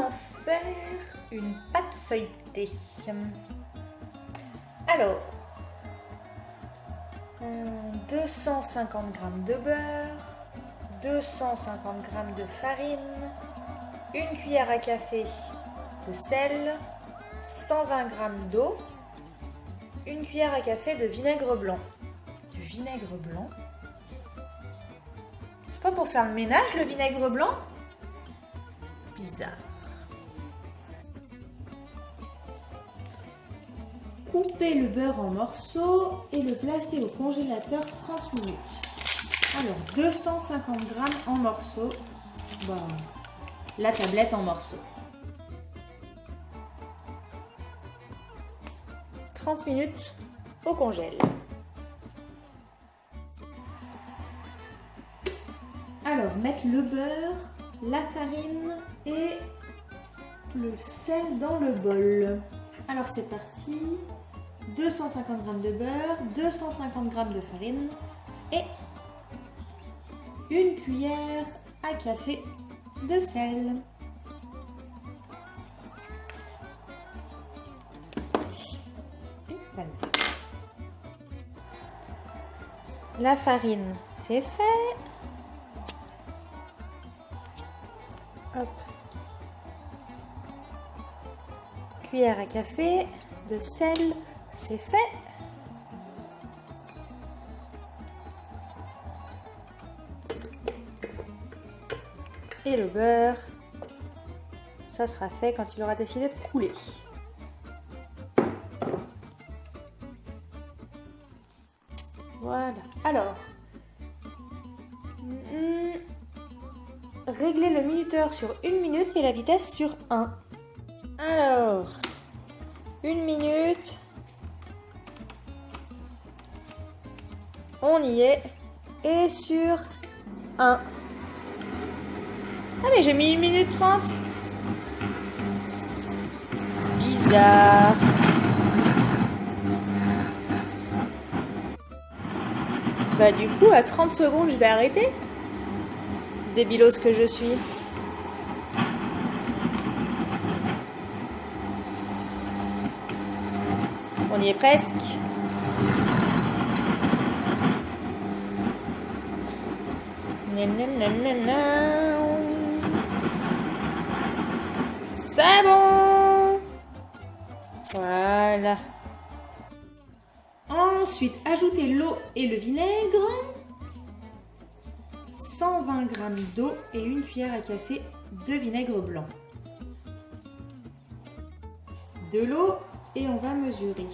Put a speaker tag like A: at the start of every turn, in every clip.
A: comment faire une pâte feuilletée? Alors, 250 g de beurre, 250 g de farine, une cuillère à café de sel, 120 g d'eau, une cuillère à café de vinaigre blanc. Du vinaigre blanc? C'est pas pour faire le ménage, le vinaigre blanc? Bizarre.
B: Coupez le beurre en morceaux et le placez au congélateur 30 minutes. Alors, 250 g en morceaux. Bon, la tablette en morceaux.
A: 30 minutes au congèle.
B: Alors, mettre le beurre, la farine et le sel dans le bol. Alors, c'est parti. 250 g de beurre, 250 g de farine et une cuillère à café de sel.
A: Voilà. La farine, c'est fait. Hop. Cuillère à café de sel, c'est fait. Et le beurre, ça sera fait quand il aura décidé de couler. Voilà. Alors, réglez le minuteur sur 1 minute et la vitesse sur 1. Alors, 1 minute. On y est. Et sur 1. Ah mais j'ai mis 1 minute 30. Bizarre. Bah du coup à 30 secondes je vais arrêter. Débilos que je suis. On y est presque. C'est bon. Voilà.
B: Ensuite, ajoutez l'eau et le vinaigre. 120 g d'eau et une cuillère à café de vinaigre blanc. De l'eau et on va mesurer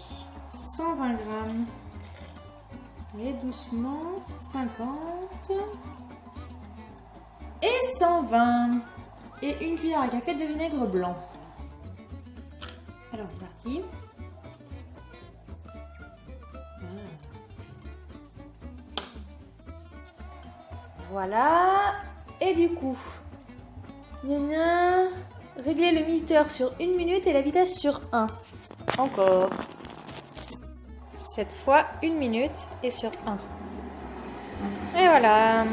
B: 120 g. Et doucement, 50 et 120 et une cuillère à café de vinaigre blanc. Alors c'est parti.
A: Voilà. Et du coup, réglez le minuteur sur 1 minute et la vitesse sur 1. Encore. Cette fois, 1 minute et sur 1. Et voilà.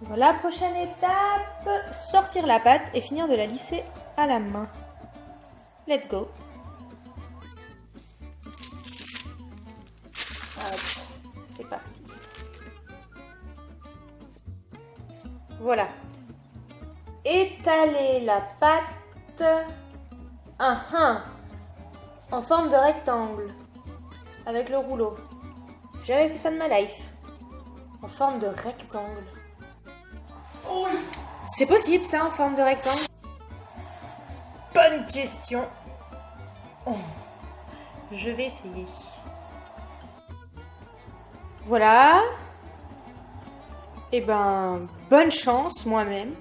A: Voilà, prochaine étape, sortir la pâte et finir de la lisser à la main. Let's go. Hop, c'est parti. Voilà. Étaler la pâte en forme de rectangle avec le rouleau. J'avais fait ça de ma life. En forme de rectangle. C'est possible ça en forme de rectangle? Bonne question. Oh, je vais essayer. Voilà. Et ben, bonne chance moi-même.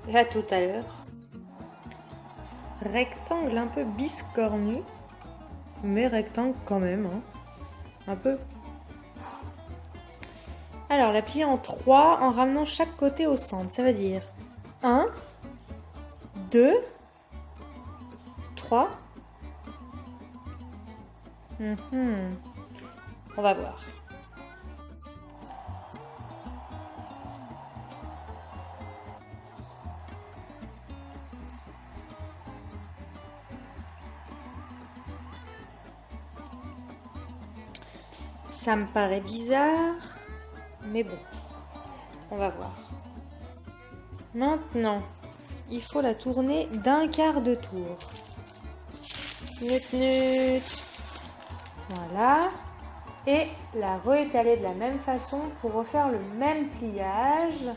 A: Et à tout à l'heure. Rectangle un peu biscornu. Mais rectangle quand même. Hein. Un peu. Alors, la plier en 3 en ramenant chaque côté au centre. Ça veut dire 1, 2, 3. On va voir. Ça me paraît bizarre, mais bon, on va voir. Maintenant, il faut la tourner d'un quart de tour. Nut, nut. Voilà. Et la réétaler de la même façon pour refaire le même pliage.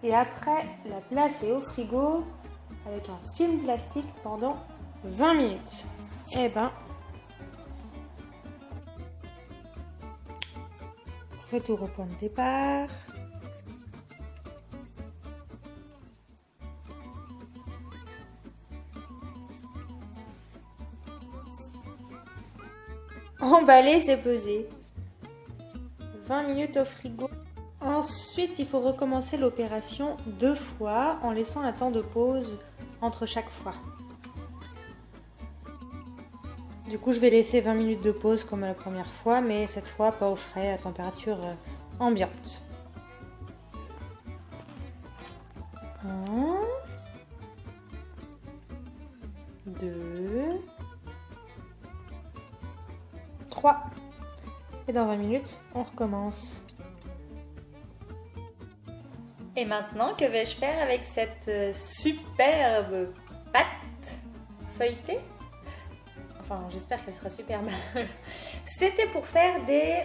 A: Et après, la placer au frigo avec un film plastique pendant 20 minutes. Eh ben, retour au point de départ. Emballer, c'est pesé. 20 minutes au frigo. Ensuite, il faut recommencer l'opération 2 fois en laissant un temps de pause entre chaque fois. Du coup, je vais laisser 20 minutes de pause comme la première fois, mais cette fois pas au frais, à température ambiante. 1, 2, 3. Et dans 20 minutes, on recommence. Et maintenant, que vais-je faire avec cette superbe pâte feuilletée? Enfin, j'espère qu'elle sera superbe. C'était pour faire des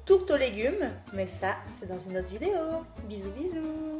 A: tourtes aux légumes, mais ça, c'est dans une autre vidéo. Bisous, bisous!